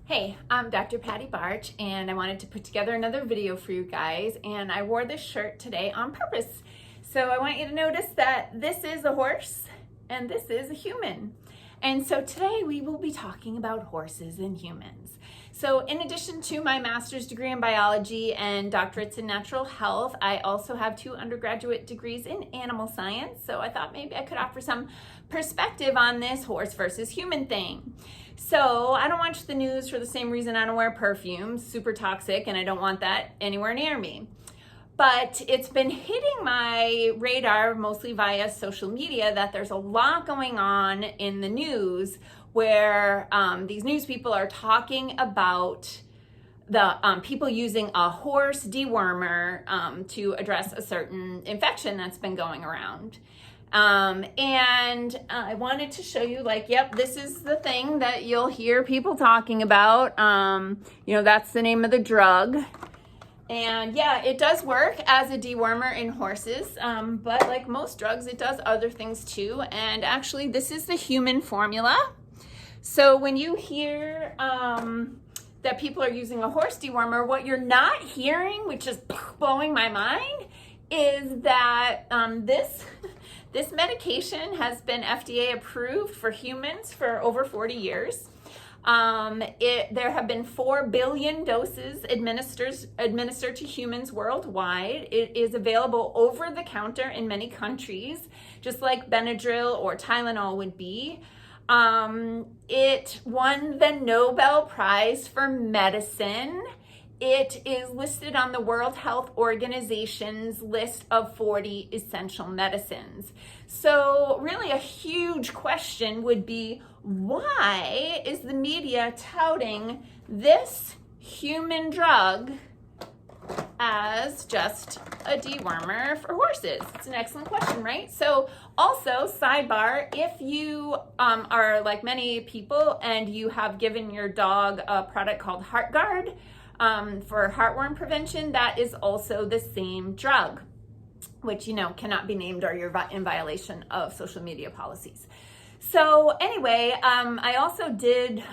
Hey, I'm Dr. Patty Barch, and I wanted to put together another video for you guys, and I wore this shirt today on purpose. So I want you to notice that this is a horse and this is a human. And so today we will be talking about horses and humans. So in addition to my master's degree in biology and doctorates in natural health, I also have 2 undergraduate degrees in animal science. So I thought maybe I could offer some perspective on this horse versus human thing. So I don't watch the news for the same reason I don't wear perfume, super toxic, and I don't want that anywhere near me. But it's been hitting my radar mostly via social media that there's a lot going on in the news where these news people are talking about the people using a horse dewormer to address a certain infection that's been going around. And I wanted to show you, like, yep, this is the thing that you'll hear people talking about. That's the name of the drug. And yeah, it does work as a dewormer in horses, but like most drugs, it does other things too. And actually, this is the human formula. So when you hear that people are using a horse dewormer, what you're not hearing, which is blowing my mind, is that this medication has been FDA approved for humans for over 40 years. There have been 4 billion doses administered to humans worldwide. It is available over the counter in many countries, just like Benadryl or Tylenol would be. It won the Nobel Prize for Medicine. It is listed on the World Health Organization's list of 40 essential medicines. So really a huge question would be, why is the media touting this human drug as just a dewormer for horses? It's an excellent question, right? So also, sidebar, if you are like many people and you have given your dog a product called HeartGuard, for heartworm prevention, that is also the same drug, which, cannot be named or you're in violation of social media policies. So anyway, I also did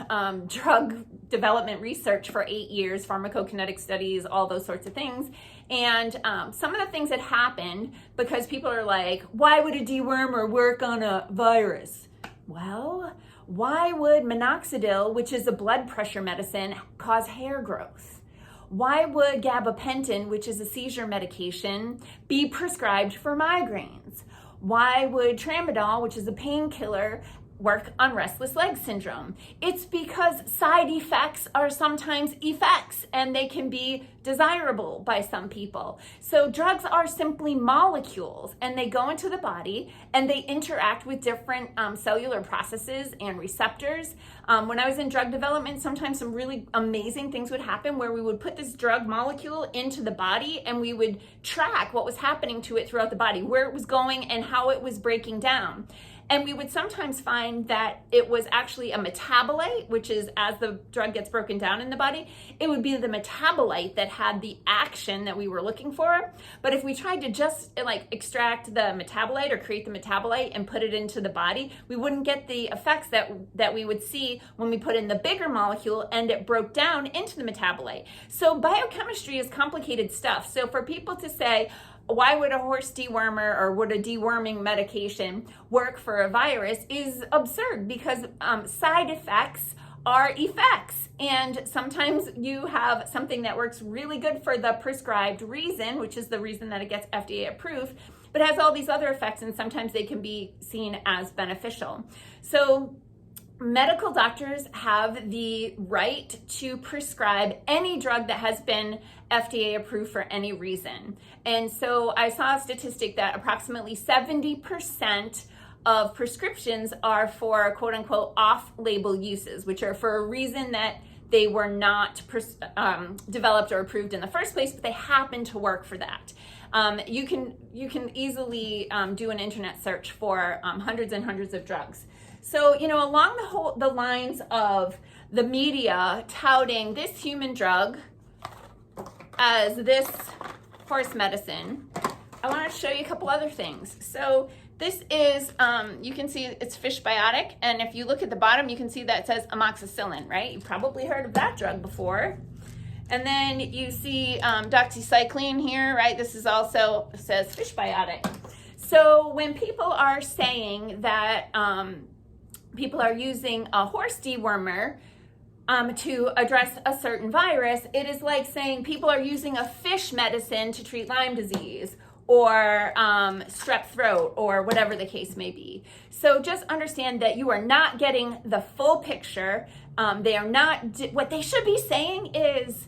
drug development research for 8 years, pharmacokinetic studies, all those sorts of things. And some of the things that happened, because people are like, why would a dewormer work on a virus? Well, why would minoxidil, which is a blood pressure medicine, cause hair growth? Why would gabapentin, which is a seizure medication, be prescribed for migraines? Why would tramadol, which is a painkiller, work on restless leg syndrome? It's because side effects are sometimes effects, and they can be desirable by some people. So drugs are simply molecules, and they go into the body and they interact with different cellular processes and receptors. When I was in drug development, sometimes some really amazing things would happen where we would put this drug molecule into the body and we would track what was happening to it throughout the body, where it was going and how it was breaking down. And we would sometimes find that it was actually a metabolite, which is as the drug gets broken down in the body, it would be the metabolite that had the action that we were looking for. But if we tried to just extract the metabolite or create the metabolite and put it into the body, we wouldn't get the effects that we would see when we put in the bigger molecule and it broke down into the metabolite. So biochemistry is complicated stuff. So for people to say, why would a horse dewormer or would a deworming medication work for a virus is absurd, because side effects are effects. And sometimes you have something that works really good for the prescribed reason, which is the reason that it gets FDA approved, but has all these other effects, and sometimes they can be seen as beneficial. So medical doctors have the right to prescribe any drug that has been FDA approved for any reason. And so I saw a statistic that approximately 70% of prescriptions are for quote unquote off-label uses, which are for a reason that they were not developed or approved in the first place, but they happen to work for that. You can easily do an internet search for hundreds and hundreds of drugs. So, along the lines of the media touting this human drug as this horse medicine, I want to show you a couple other things. So This is, you can see it's fish biotic, and if you look at the bottom, you can see that it says amoxicillin, right? You've probably heard of that drug before. And then you see doxycycline here, right? This is also, says fish biotic. So when people are saying that people are using a horse dewormer to address a certain virus, it is like saying people are using a fish medicine to treat Lyme disease or strep throat or whatever the case may be. So just understand that you are not getting the full picture. They are not, what they should be saying is,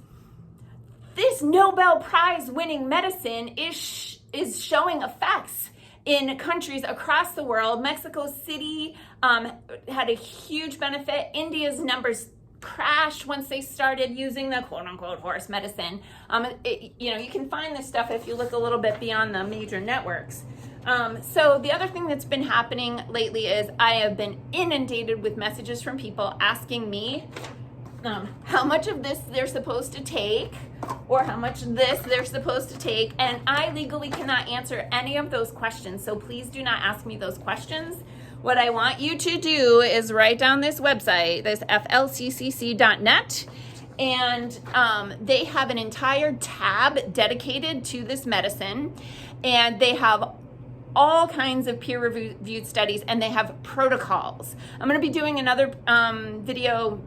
this Nobel Prize winning medicine is showing effects in countries across the world. Mexico City had a huge benefit. India's numbers crashed once they started using the quote unquote horse medicine. You can find this stuff if you look a little bit beyond the major networks. So the other thing that's been happening lately is I have been inundated with messages from people asking me how much of this they're supposed to take or how much of this they're supposed to take, and I legally cannot answer any of those questions, so please do not ask me those questions. What I want you to do is write down this website, this flccc.net, and they have an entire tab dedicated to this medicine, and they have all kinds of peer-reviewed studies, and they have protocols. I'm going to be doing another video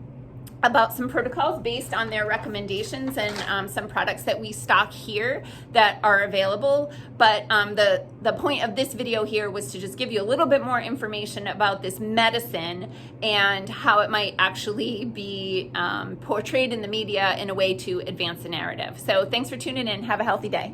about some protocols based on their recommendations and some products that we stock here that are available. But the point of this video here was to just give you a little bit more information about this medicine and how it might actually be portrayed in the media in a way to advance the narrative. So thanks for tuning in. Have a healthy day.